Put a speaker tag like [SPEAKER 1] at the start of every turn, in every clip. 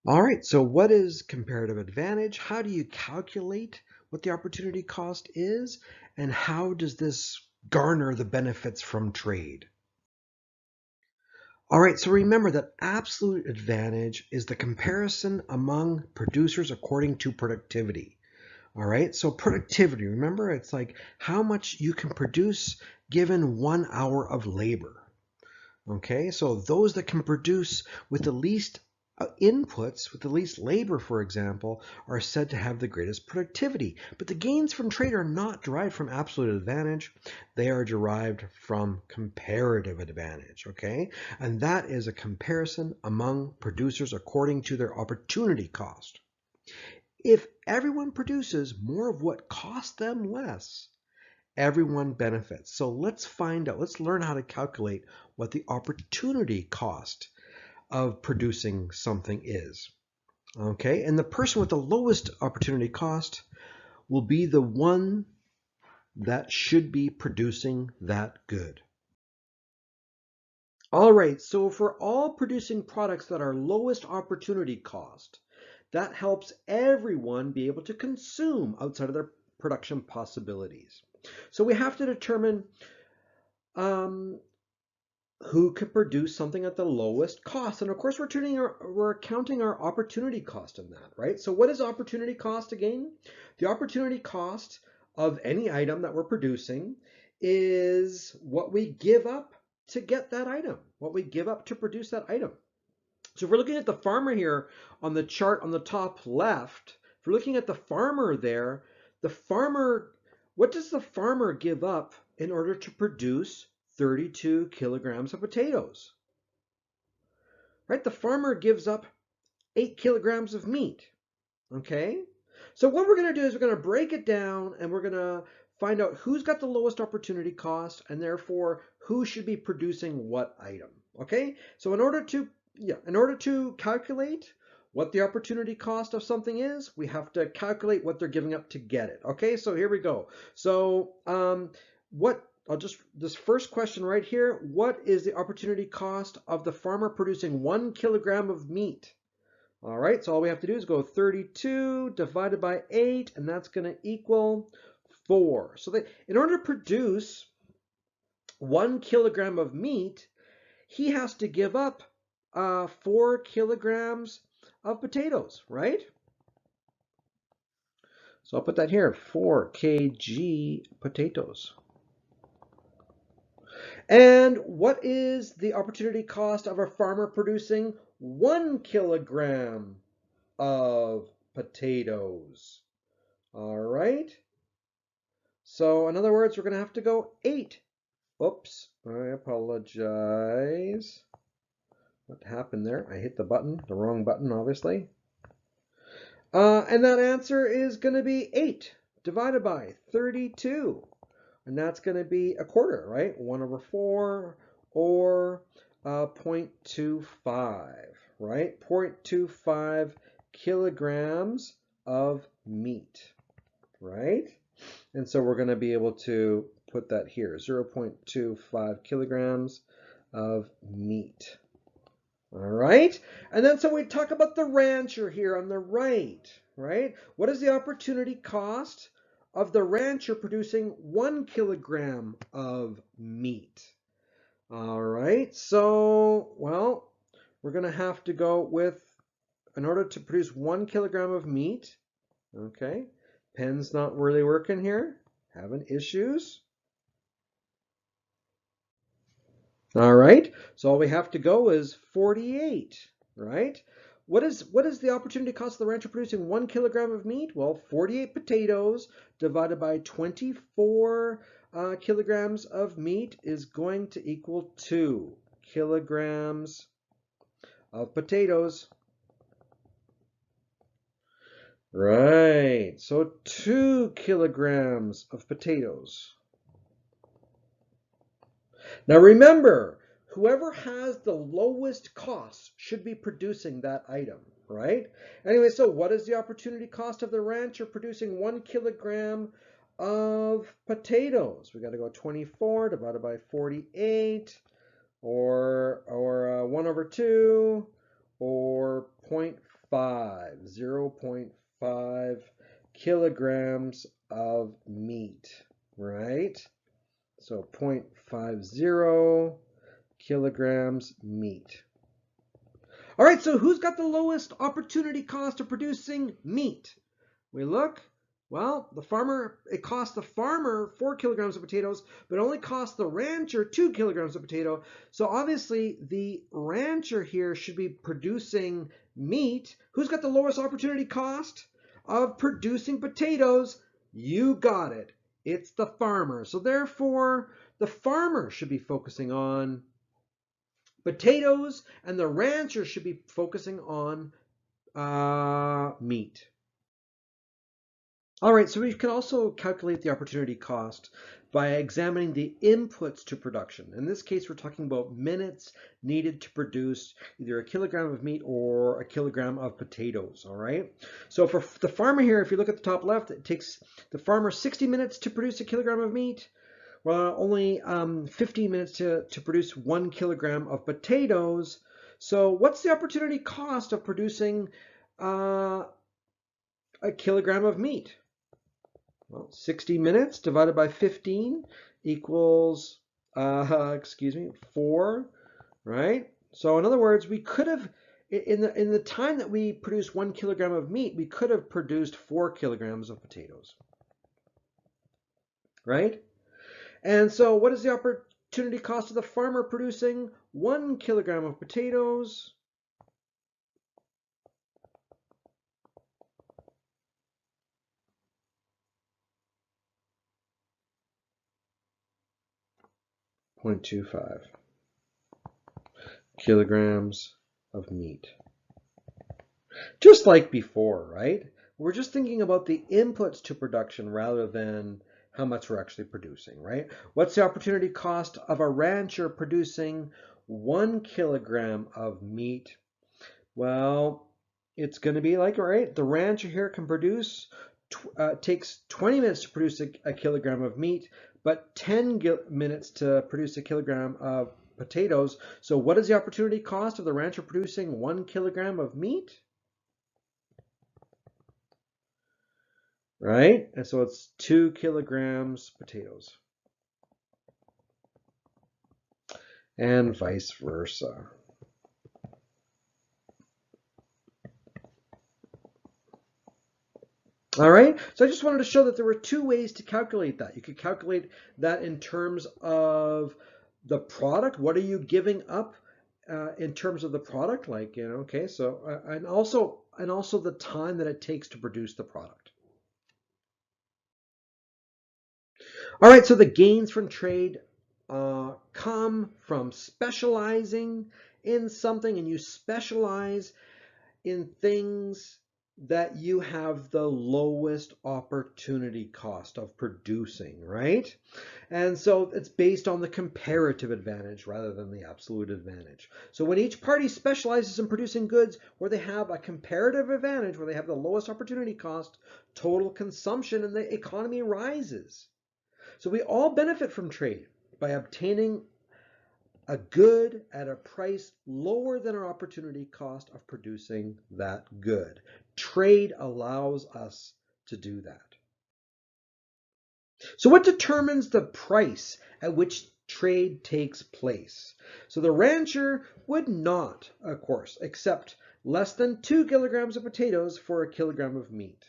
[SPEAKER 1] All right, so what is comparative advantage? How do you calculate what the opportunity cost is? And how does this garner the benefits from trade? All right, so remember that absolute advantage is the comparison among producers according to productivity. All right, so productivity, remember, it's like how much you can produce given 1 hour of labor. Okay, so those that can produce with the least inputs, with the least labor, for example, are said to have the greatest productivity. But the gains from trade are not derived from absolute advantage. They are derived from comparative advantage, okay? And that is a comparison among producers according to their opportunity cost. If everyone produces more of what costs them less, everyone benefits. So let's find out, let's learn how to calculate what the opportunity cost of producing something is. Okay, and the person with the lowest opportunity cost will be the one that should be producing that good. All right, so for all producing products that are lowest opportunity cost, that helps everyone be able to consume outside of their production possibilities. So we have to determine um, who could produce something at the lowest cost. And of course, we're counting our opportunity cost in that, right? So what is opportunity cost again? The opportunity cost of any item that we're producing is what we give up to get that item, what we give up to produce that item. So if we're looking at the farmer here on the chart on the top left, if we're looking at the farmer there, the farmer, what does the farmer give up in order to produce 32 kilograms of potatoes? Right? The farmer gives up 8 kilograms of meat. Okay? So what we're going to do is we're going to break it down and we're going to find out who's got the lowest opportunity cost and therefore who should be producing what item. Okay? So in order to calculate what the opportunity cost of something is, we have to calculate what they're giving up to get it. Okay? So here we go. So this first question right here, what is the opportunity cost of the farmer producing 1 kilogram of meat? All right, so all we have to do is go 32 divided by 8, and that's going to equal 4. So that in order to produce 1 kilogram of meat, he has to give up 4 kilograms of potatoes, right? So I'll put that here, 4 kg potatoes. And what is the opportunity cost of a farmer producing 1 kilogram of potatoes? All right. So in other words, we're going to have to go 8. Oops, I apologize. What happened there? I hit the button, the wrong button, obviously. And that answer is going to be 8 divided by 32. And that's going to be a quarter, right? 1 over 4 or 0.25, right? 0.25 kilograms of meat, right? And so we're going to be able to put that here, 0.25 kilograms of meat. All right. And then so we talk about the rancher here on the right, right? What is the opportunity cost of the rancher producing 1 kilogram of meat? All right. So, well, we're going to have to go with, in order to produce 1 kilogram of meat, okay, pen's not really working here, having issues. All right, so all we have to go is 48, right? What is the opportunity cost of the rancher producing 1 kilogram of meat? Well, 48 potatoes divided by 24 kilograms of meat is going to equal 2 kilograms of potatoes. Right, so 2 kilograms of potatoes. Now remember, whoever has the lowest cost should be producing that item, right? Anyway, so what is the opportunity cost of the rancher producing 1 kilogram of potatoes? We got to go 24 divided by 48 or 1 over 2 or 0.5 kilograms of meat, right? So 0.50 kilograms meat. All right, so who's got the lowest opportunity cost of producing meat? We look, well, it costs the farmer 4 kilograms of potatoes, but it only costs the rancher 2 kilograms of potato. So obviously the rancher here should be producing meat. Who's got the lowest opportunity cost of producing potatoes? You got it. It's the farmer. So therefore, the farmer should be focusing on potatoes, and the rancher should be focusing on meat. All right, so we can also calculate the opportunity cost by examining the inputs to production. In this case, we're talking about minutes needed to produce either a kilogram of meat or a kilogram of potatoes, all right? So for the farmer here, if you look at the top left, it takes the farmer 60 minutes to produce a kilogram of meat. Well, only 15 minutes to produce 1 kilogram of potatoes. So what's the opportunity cost of producing a kilogram of meat? Well, 60 minutes divided by 15 equals, 4, right? So in other words, we could have, in the time that we produced 1 kilogram of meat, we could have produced 4 kilograms of potatoes, right? And so what is the opportunity cost of the farmer producing 1 kilogram of potatoes? .25 kilograms of meat. Just like before, right? We're just thinking about the inputs to production rather than how much we're actually producing, right? What's the opportunity cost of a rancher producing 1 kilogram of meat? Well, it's going to be like, all right, the rancher here can produce, takes 20 minutes to produce a kilogram of meat, but 10 minutes to produce a kilogram of potatoes. So what is the opportunity cost of the rancher producing 1 kilogram of meat? Right? And so it's 2 kilograms potatoes. And vice versa. All right, so I just wanted to show that there were 2 ways to calculate that. You could calculate that in terms of the product. What are you giving up in terms of the product? Like, okay, so, and also the time that it takes to produce the product. All right, so the gains from trade come from specializing in something, and you specialize in things that you have the lowest opportunity cost of producing, right? And so it's based on the comparative advantage rather than the absolute advantage. So when each party specializes in producing goods where they have a comparative advantage, where they have the lowest opportunity cost, total consumption in the economy rises. So we all benefit from trade by obtaining a good at a price lower than our opportunity cost of producing that good. Trade allows us to do that. So what determines the price at which trade takes place? So the rancher would not, of course, accept less than 2 kilograms of potatoes for a kilogram of meat.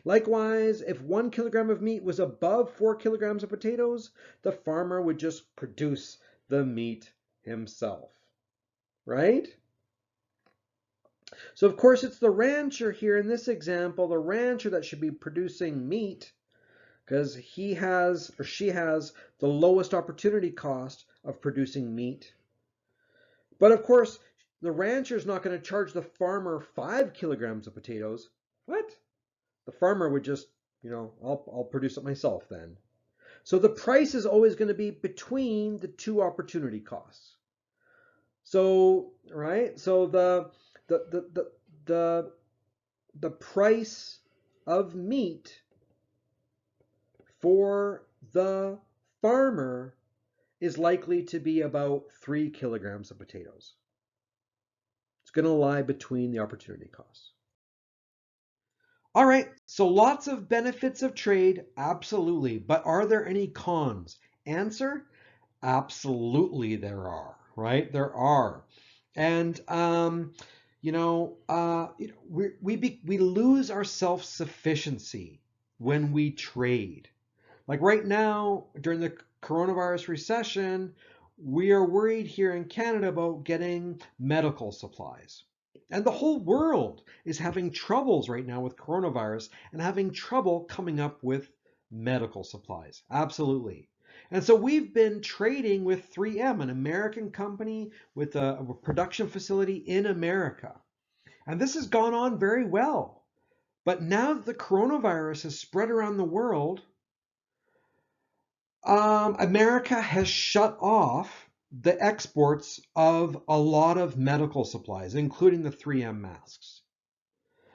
[SPEAKER 1] Likewise, if 1 kilogram of meat was above 4 kilograms of potatoes, the farmer would just produce the meat himself, right? So of course it's the rancher here in this example, the rancher that should be producing meat because he has or she has the lowest opportunity cost of producing meat. But of course, the rancher is not going to charge the farmer 5 kilograms of potatoes. What? The farmer would just, I'll produce it myself then. So the price is always going to be between the 2 opportunity costs. So, right? So the price of meat for the farmer is likely to be about 3 kilograms of potatoes. It's going to lie between the opportunity costs. All right, so lots of benefits of trade, absolutely. But are there any cons? Answer, absolutely there are, right? There are. And, we lose our self-sufficiency when we trade. Like right now, during the coronavirus recession, we are worried here in Canada about getting medical supplies. And the whole world is having troubles right now with coronavirus and having trouble coming up with medical supplies. Absolutely. And so we've been trading with 3M, an American company with a production facility in America. And this has gone on very well. But now that the coronavirus has spread around the world, America has shut off the exports of a lot of medical supplies, including the 3M masks.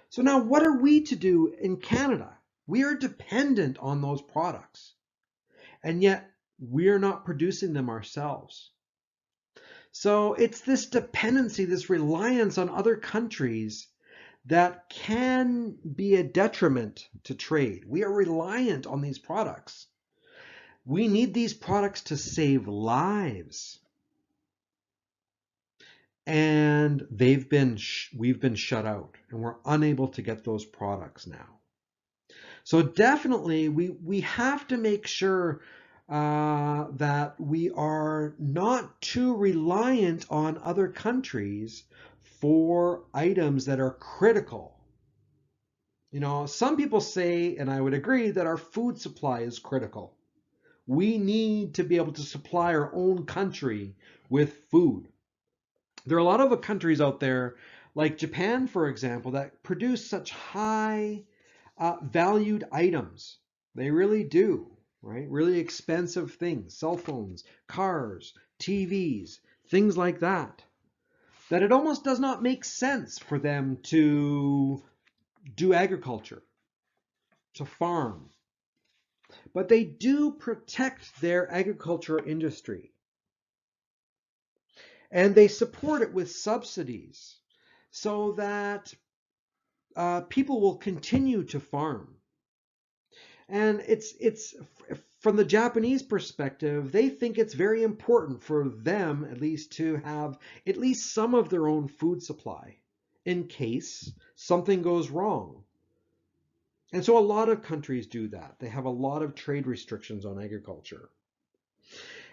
[SPEAKER 1] So now what are we to do in Canada? We are dependent on those products, and yet we are not producing them ourselves. So it's this dependency, this reliance on other countries that can be a detriment to trade. We are reliant on these products. We need these products to save lives. And we've been shut out, and we're unable to get those products now. So definitely we have to make sure that we are not too reliant on other countries for items that are critical. You know, some people say, and I would agree, that our food supply is critical. We need to be able to supply our own country with food. There are a lot of countries out there, like Japan, for example, that produce such high valued items. They really do, right? Really expensive things, cell phones, cars, TVs, things like that, that it almost does not make sense for them to do agriculture, to farm. But they do protect their agriculture industry. And they support it with subsidies so that people will continue to farm. And it's from the Japanese perspective, they think it's very important for them at least to have at least some of their own food supply in case something goes wrong. And so a lot of countries do that. They have a lot of trade restrictions on agriculture.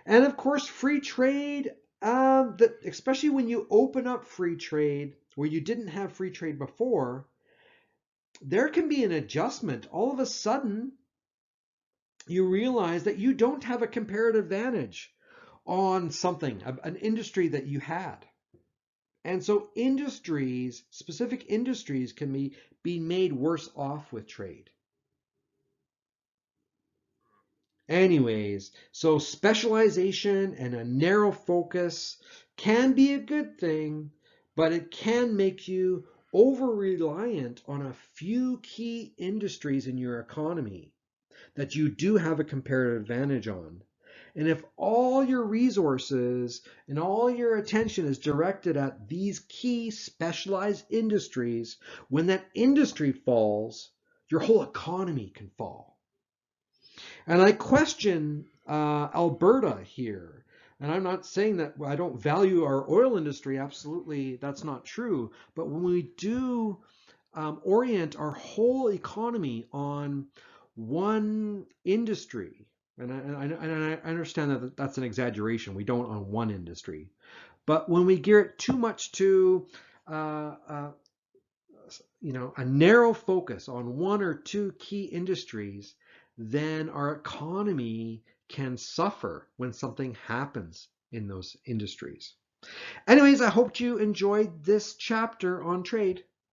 [SPEAKER 1] And of course, free trade, especially when you open up free trade where you didn't have free trade before, there can be an adjustment. All of a sudden, you realize that you don't have a comparative advantage on something, an industry that you had. And so industries, specific industries, can be made worse off with trade. Anyways, so specialization and a narrow focus can be a good thing, but it can make you over-reliant on a few key industries in your economy that you do have a comparative advantage on. And if all your resources and all your attention is directed at these key specialized industries, when that industry falls, your whole economy can fall. And I question Alberta here. And I'm not saying that I don't value our oil industry. Absolutely, that's not true. But when we do orient our whole economy on one industry, and I understand that that's an exaggeration. We don't on one industry. But when we gear it too much to a narrow focus on one or two key industries, then our economy can suffer when something happens in those industries. Anyways, I hope you enjoyed this chapter on trade.